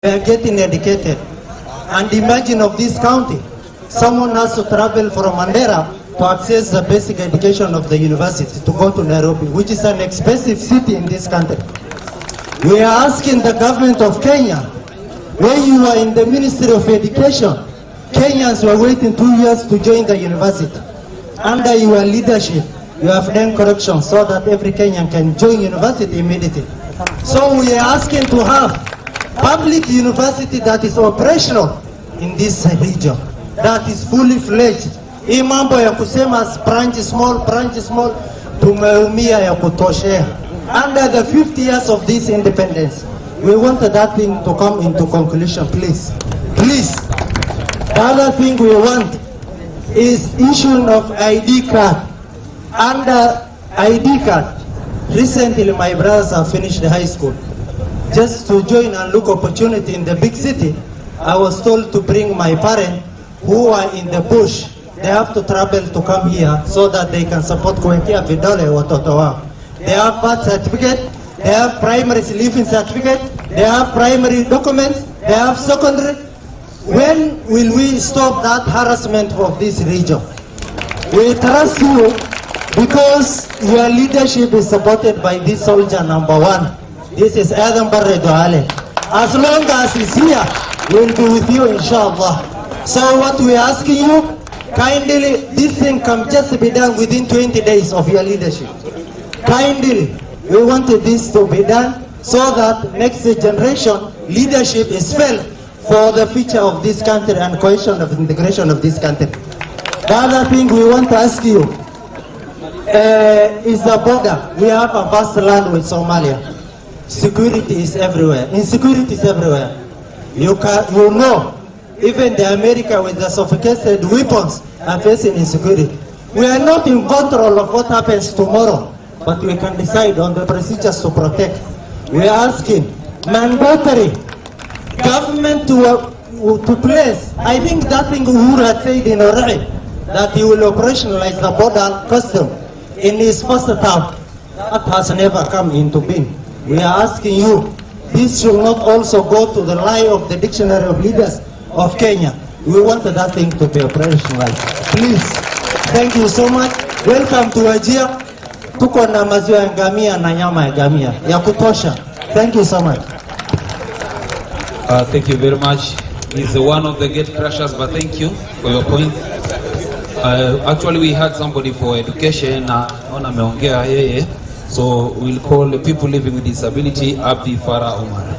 We are getting educated. And imagine of this county, someone has to travel from Mandera to access the basic education of the university to go to Nairobi, which is an expensive city in this country. We are asking the government of Kenya, when you were in the Ministry of Education, Kenyans were waiting 2 years to join the university. Under your leadership, you have done correction so that every Kenyan can join university immediately. So we are asking to have public university that is operational in this region, that is fully fledged. Hii mambo ya kusema branch small, tumeumia ya kutoshea. Under the 50 years of this independence, we want that thing to come into conclusion, please. Please. The other thing we want is issuing of ID card. Under ID card, recently my brothers have finished high school. Just to join and look opportunity in the big city, I was told to bring my parents who are in the bush. They have to travel to come here so that they can support kuwekea vidole watoto wao. They have birth certificate, they have primary living certificate, they have primary documents, they have secondary. When will we stop that harassment of this region? We trust you because your leadership is supported by this soldier number 1. This is Adam Barredo. As long as he's here, we'll be with you, inshallah. So what we're asking you, kindly, this thing can just be done within 20 days of your leadership. Kindly, we wanted this to be done so that next generation leadership is felt for the future of this country and cohesion of integration of this country. The other thing we want to ask you is the border. We have a vast land with Somalia. Security is everywhere. Insecurity is everywhere. You know, even the America with the sophisticated weapons are facing insecurity. We are not in control of what happens tomorrow, but we can decide on the procedures to protect. We are asking mandatory government to place. I think that thing Uhuru had said in already, that he will operationalize the border custom in his first term. That has never come into being. We are asking you, this should not also go to the lie of the dictionary of leaders of Kenya. We want that thing to be operationalized. Please. Thank you so much. Welcome to Wajir. Tuko na maziwa ya ngamia na nyama ya ngamia ya kutosha. Thank you so much. Thank you very much. He's one of the gate crushers, but thank you for your point. Actually, we had somebody for education. Ona meongea yeye. So we'll call the people living with disability, Abdi Farah Omar.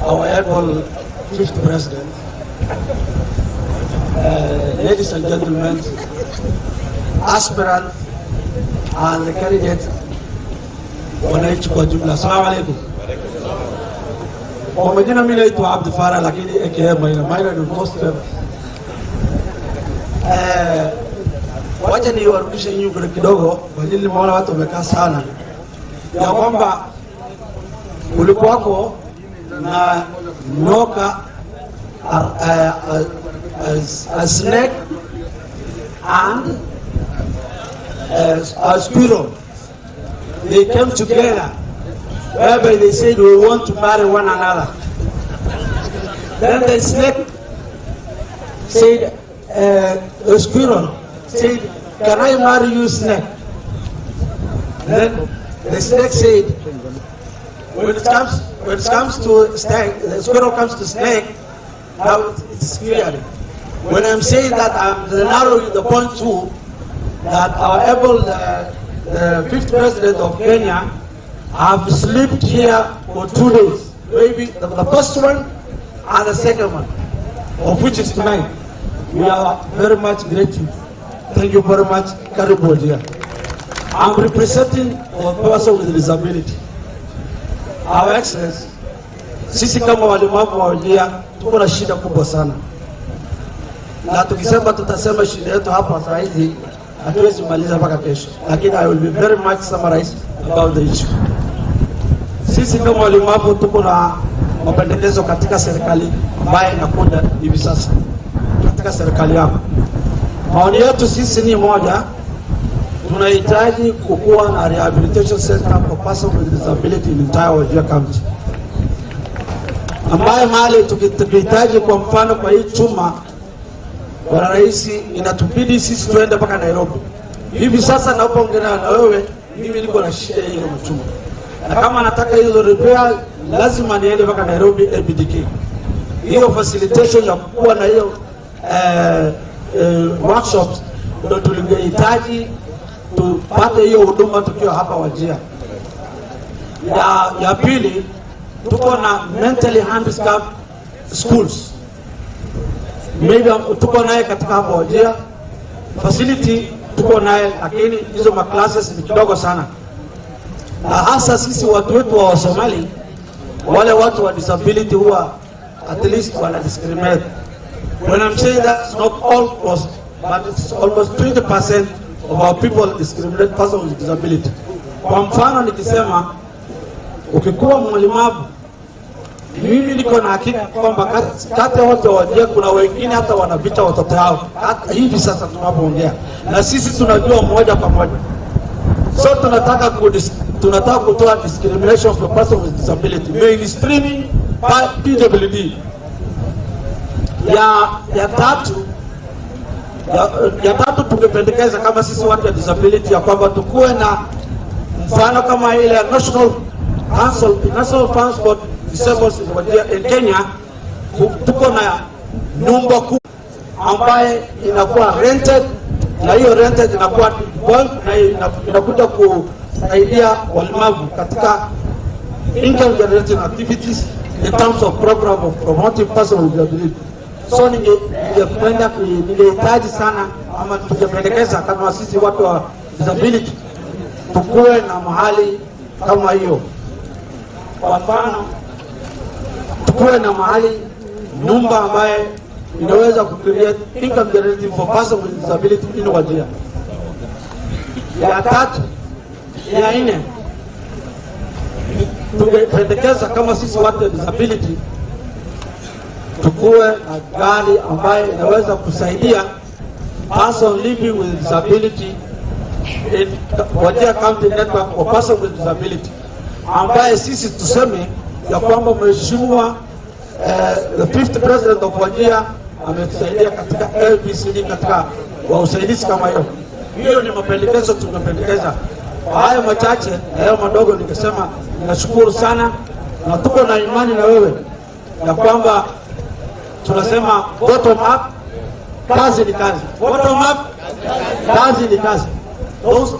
Our Honorable Fifth President, ladies and gentlemen, aspirant and the candidate, wananchi kwa jumla, assalamu alaikum. Kwa majina mimi naitwa Abdi Farah, lakini aka Maina ni most wacha niwarudishe nyuma kidogo, kwa ajili nimeona watu wamekaa sana, ya kwamba kulikuwako na nyoka, a snake and a squirrel. They came together whereby they said we want to marry one another. Then the snake said, the squirrel said, can I marry you, snake? Then the snake said, when it comes to snake, the squirrel comes to snake, Now it's clear. When I'm saying that, I'm narrowing the point too, that our the 5th president of Kenya have slept here for 2 days. Maybe the first one and the second one, of which is tonight. We are very much grateful. Thank you very much, Karibu Wajir. I'm representing a person with disability. Our Excellency, sisi kama walemavu wa Wajir tuko na shida kubwa sana. Na tukisema tutasema shida yetu hapa saa hizi hatuwezi maliza mpaka kesho. Lakini I will be very much summarized about the issue. Sisi kama walemavu tuko na mapendekezo katika serikali ambayo inakuja hivi sasa. Katika serikali yako. Maoni yetu sisi ni moja, tunahitaji kukuwa na rehabilitation center for persons with disability in entire Wajir County. Ambaye mahali tukihitaji kwa mfano kwa hii chuma, Bwana Rais, inatubidi sisi tuende mpaka Nairobi. Hivi sasa napoongea na wewe, mimi niko na shida hiyo chuma. Na kama nataka hizo repair, lazima niende mpaka Nairobi ABDK. Hiyo facilitation ya kuwa na hiyo workshops ndio tulingehitaji tupate hiyo huduma tukiwa hapa Wajir. Ya pili, tuko na mentally handicapped schools. Maybe tuko naye katika hapa Wajir. Facility tuko naye, lakini hizo classes ni kidogo sana. Na hasa sisi watu wetu wa Somali, wale watu wa disability huwa at least wana discriminate. When I'm saying that's not all cost, but it's almost 20% of our people discriminate persons with disability. Kwa mfano nikisema, ukikuwa mlemavu, mimi niko na hakika kwamba kati ya watu wa Wajir kuna wengine hata wanavita watoto hao. Hata hivi sasa tunapoongea. Na sisi tunajua moja kwa moja. So tunataka kutoa discrimination for persons with disability. Mainstreaming PWD. Ya tatu tungependekeza kama sisi watu wa disability ya kwamba tukuwe na mfano kama ile National Funds for Disabled in Kenya. Tuko na nyumba kubwa ambaye inakuwa rented, na hiyo rented inakuwa bond na inakuja kusaidia walemavu katika income generating activities in terms of program of promoting persons with disability. So ningehitaji sana ama tungependekeza kama sisi watu wa disability tukuwe na mahali kama hiyo. Kwa mfano, tukuwe na mahali nyumba ambaye inaweza create income generating for persons with disability in Wajir. Ya tatu, ya nne, tungependekeza kama sisi watu wa disability tukuwe na gari ambaye inaweza kusaidia person living with disability in Wajir County network for persons with disability, ambaye sisi tuseme ya kwamba mheshimiwa the 5th president of Wajir ametusaidia katika LBCD katika wa usaidizi kama hiyo. Hiyo ni mapendekezo tunapendekeza. Kwa hayo machache na hayo madogo nikisema ninashukuru sana, na tuko na imani na wewe ya kwamba tunasema bottom up, kazi ni kazi. Bottom up, kazi ni kazi.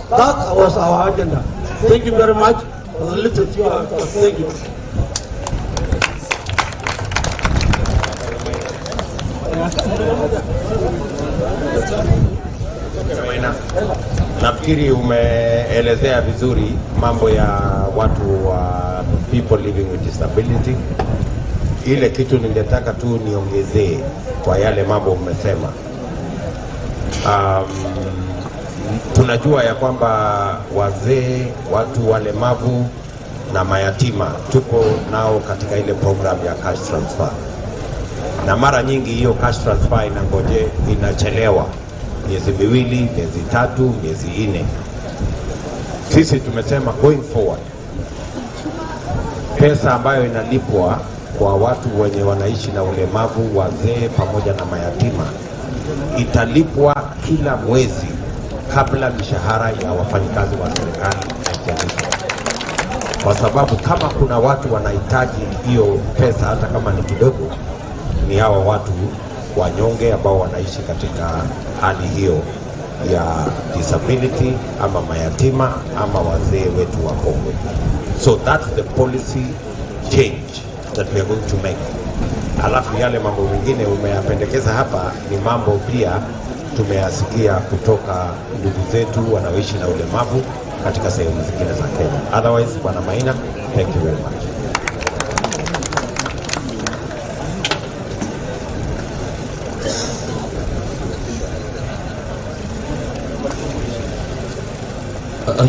That was our agenda. Thank you very much for the little few. Thank you. Nafikiri umeelezea vizuri mambo ya watu wa people living with disability. Ile kitu ningetaka tu niongezee kwa yale mambo umesema. Tunajua ya kwamba wazee, watu walemavu na mayatima tuko nao katika ile program ya cash transfer. Na mara nyingi hiyo cash transfer inachelewa. Miezi miwili, miezi tatu, miezi 4. Sisi tumesema going forward, pesa ambayo inalipwa kwa watu wenye wanaishi na ulemavu, wazee pamoja na mayatima, italipwa kila mwezi kabla mishahara ya wafanyikazi wa serikali haijalipwa. Kwa sababu kama kuna watu wanahitaji hiyo pesa hata kama ni kidogo, ni hawa watu wanyonge ambao wanaishi katika hali hiyo ya disability ama mayatima ama wazee wetu wakongwe. So that's the policy change that we are going to make. Alafu yale mambo mengine umeyapendekeza hapa ni mambo pia tumeyasikia kutoka ndugu zetu wanaoishi na ulemavu katika sehemu zingine za Kenya. Otherwise, Bwana Maina, thank you very much.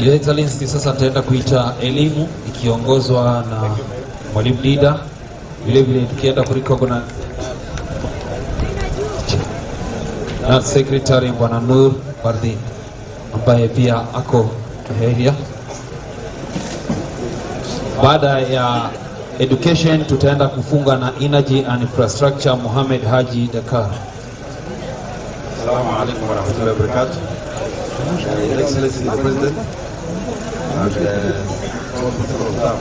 Your Excellency, sasa nitaenda kuita elimu ikiongozwa na Mwalimu Dida, vile vile tukienda kurikogona na Secretary Bwana Nur Bardhi ambaye pia ako area. Baada ya education tutaenda kufunga na energy and infrastructure Mohamed Haji Dakar. Assalamu alaikum wa rahmatullahi wa barakatuh. Your Excellency the President and all political staff,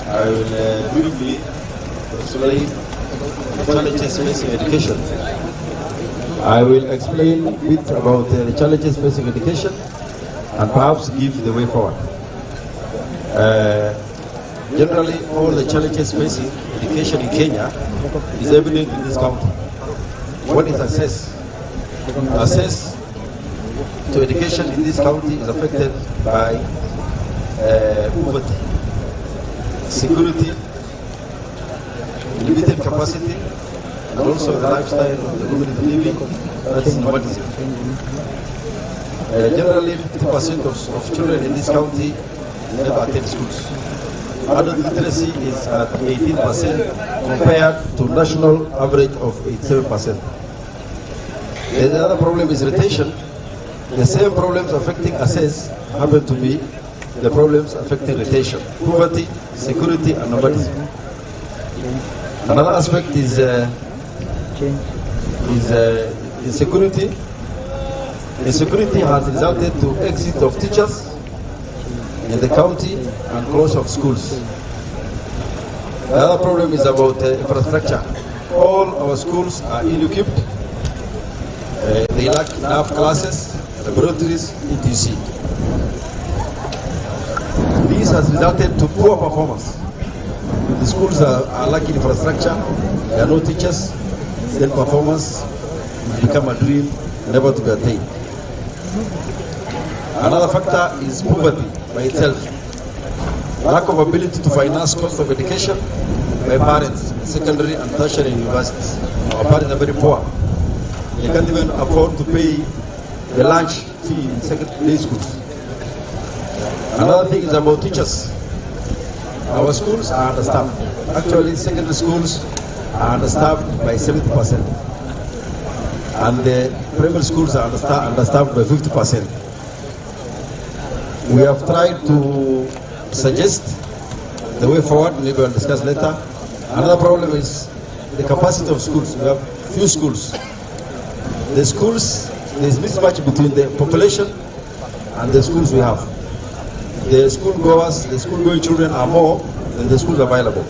I will briefly explain the challenges facing education. I will explain a bit about the challenges facing education and perhaps give the way forward. Generally, all the challenges facing education in Kenya is evident in this county. What is access? Access to education in this county is affected by poverty, security, limited capacity, and also the lifestyle of the community living, that is nomadism. Generally, 50% of children in this county never attend schools. Adult literacy is at 18% compared to national average of 87%. The other problem is retention. The same problems affecting access happen to be the problems affecting retention, poverty, security, and nomadism. Another aspect is insecurity. Insecurity has resulted to exit of teachers in the county and close of schools. The other problem is about infrastructure. All our schools are ill-equipped. They lack enough classes, laboratories, etc. This has resulted to poor performance. The schools are lacking infrastructure, there are no teachers, then performance will become a dream never to be attained. Another factor is poverty by itself. Lack of ability to finance cost of education by parents, secondary and tertiary universities. Our parents are very poor. They can't even afford to pay the lunch fee in secondary schools. Another thing is about teachers. Our schools are understaffed. Actually, secondary schools are understaffed by 70%. And the primary schools are understaffed by 50%. We have tried to suggest the way forward, maybe we'll discuss later. Another problem is the capacity of schools. We have few schools. The schools, there's mismatch between the population and the schools we have. The school-going children are more than the schools available.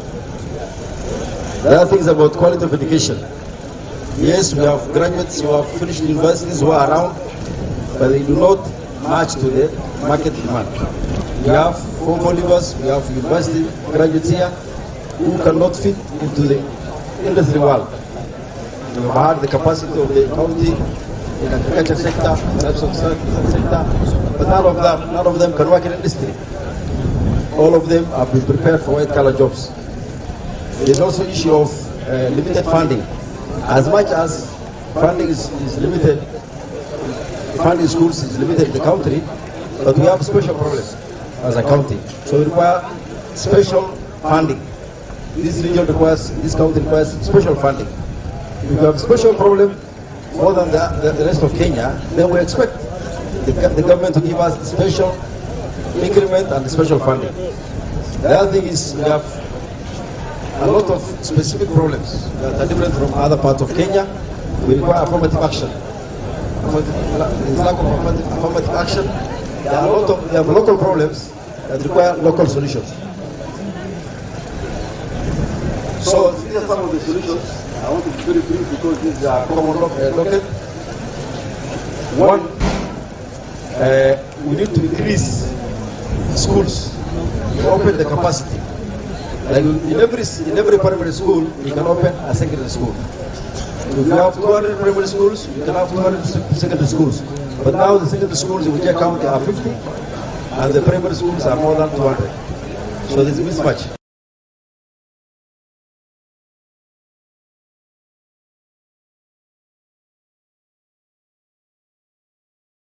The other thing is about quality of education. Yes, we have graduates who have finished universities who are around, but they do not match to the market demand. We have form leavers, we have university graduates here who cannot fit into the industry world. We have had the capacity of the county in the agriculture sector, livestock sector, but none of them can work in industry. All of them have been prepared for white-collar jobs. There is also issue of limited funding. As much as funding is limited, funding schools is limited in the country, but we have special problems as a county. So we require special funding. This region requires, this county requires special funding. If we have special problem more than the rest of Kenya, then we expect the government to give us special increment and special funding. The other thing is we have a lot of specific problems that are different from other parts of Kenya. We require affirmative action. There's lack of affirmative action. There are local problems that require local solutions. So these are some of the solutions I want to be very brief because this is a common docket. One, we need to increase schools, to open the capacity. Like in every primary school, you can open a secondary school. If you have 200 primary schools, you can have 200 secondary schools. But now the secondary schools in Wajir County are 50, and the primary schools are more than 200. So there's a mismatch.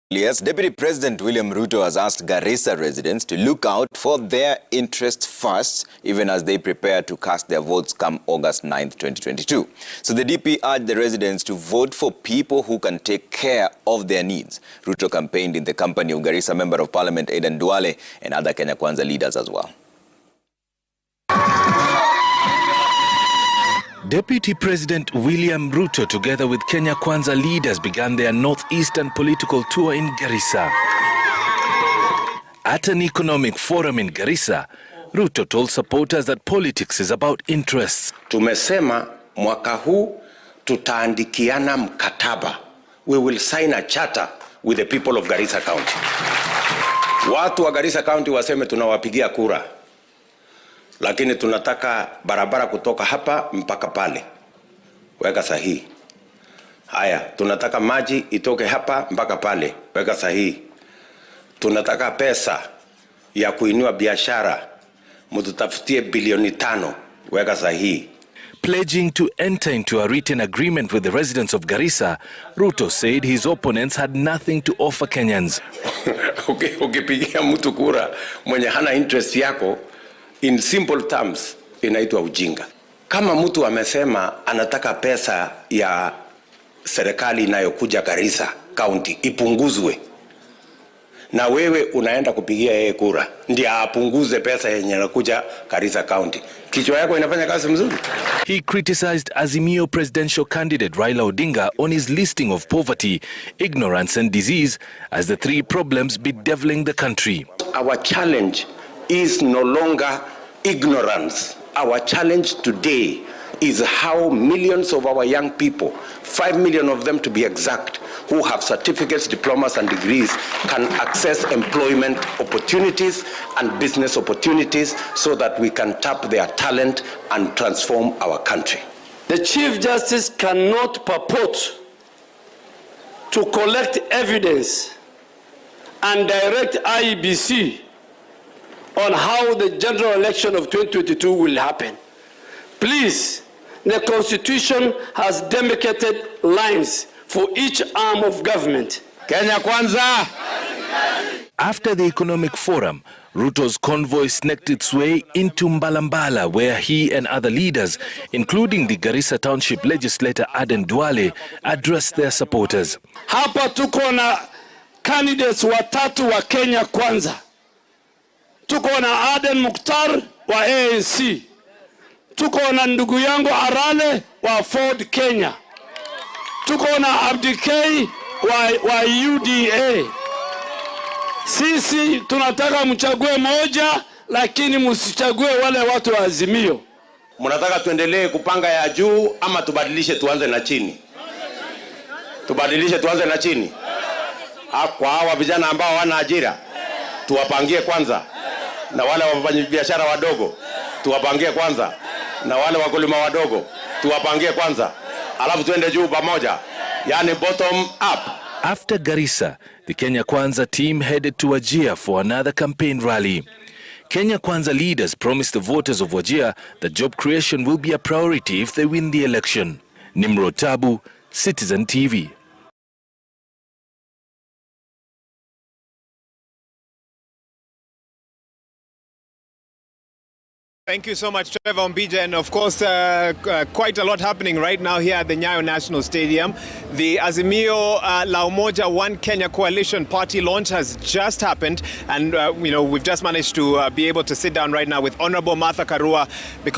Yes, Deputy President William Ruto has asked Garissa residents to look out for their interests first, even as they prepare to cast their votes come August 9th, 2022. So the DP urged the residents to vote for people who can take care of their needs. Ruto campaigned in the company of Garissa Member of Parliament Aden Duale and other Kenya Kwanza leaders as well. Deputy President William Ruto, together with Kenya Kwanza leaders, began their northeastern political tour in Garissa. At an economic forum in Garissa, Ruto told supporters that politics is about interests. Tumesema mwaka huu tutaandikiana mkataba. We will sign a charter with the people of Garissa County. Watu wa Garissa County waseme tunawapigia kura. Lakini tunataka barabara kutoka hapa mpaka pale. Weka sahihi. Haya, tunataka maji itoke hapa mpaka pale. Weka sahihi. Tunataka pesa ya kuinua biashara. Mtutafutie bilioni 5. Weka sahihi. Pledging to enter into a written agreement with the residents of Garissa, Ruto said his opponents had nothing to offer Kenyans. Ukipigia mtu kura mwenye hana interest yako, in simple terms, inaitwa ujinga. Kama mtu amesema anataka pesa ya serikali inayokuja Garissa County ipunguzwe, na wewe unaenda kupigia yeye kura, ndiye apunguze pesa yenye inakuja Garissa County, kichwa yako inafanya kazi mzuri? He criticized Azimio presidential candidate Raila Odinga on his listing of poverty, ignorance and disease as the three problems bedeviling the country. Our challenge is no longer ignorance. Our challenge today is how millions of our young people, 5 million of them to be exact, who have certificates, diplomas and degrees, can access employment opportunities and business opportunities so that we can tap their talent and transform our country. The Chief Justice cannot purport to collect evidence and direct IEBC on how the general election of 2022 will happen. Please, the Constitution has demarcated lines for each arm of government. Kenya Kwanza! After the economic forum, Ruto's convoy snaked its way into Mbalambala, where he and other leaders, including the Garissa Township legislator Aden Duale, addressed their supporters. Hapa tuko na candidates watatu wa Kenya Kwanza. Tuko na Aden Mukhtar wa ANC. Tuko na ndugu yangu Arale wa Ford Kenya. Tuko na Abdikei wa UDA. Sisi tunataka mchague moja, lakini msichague wale watu wa Azimio. Mnataka tuendelee kupanga ya juu ama tubadilishe tuanze na chini? Tubadilishe tuanze na chini. Kwa hawa vijana ambao wana ajira, tuwapangie kwanza. Na wale wafanyabiashara wadogo, tuwapangie kwanza. Na wale wakulima wadogo, tuwapangie kwanza. Alafu tuende juu pamoja. Yani bottom up. After Garissa, the Kenya Kwanza team headed to Wajir for another campaign rally. Kenya Kwanza leaders promised the voters of Wajir that job creation will be a priority if they win the election. Nimrod Tabu, Citizen TV. Thank you so much, Trevor Mbija, and of course, quite a lot happening right now here at the Nyayo National Stadium. The Azimio La Umoja One Kenya Coalition Party launch has just happened, and we've just managed to be able to sit down right now with Honorable Martha Karua because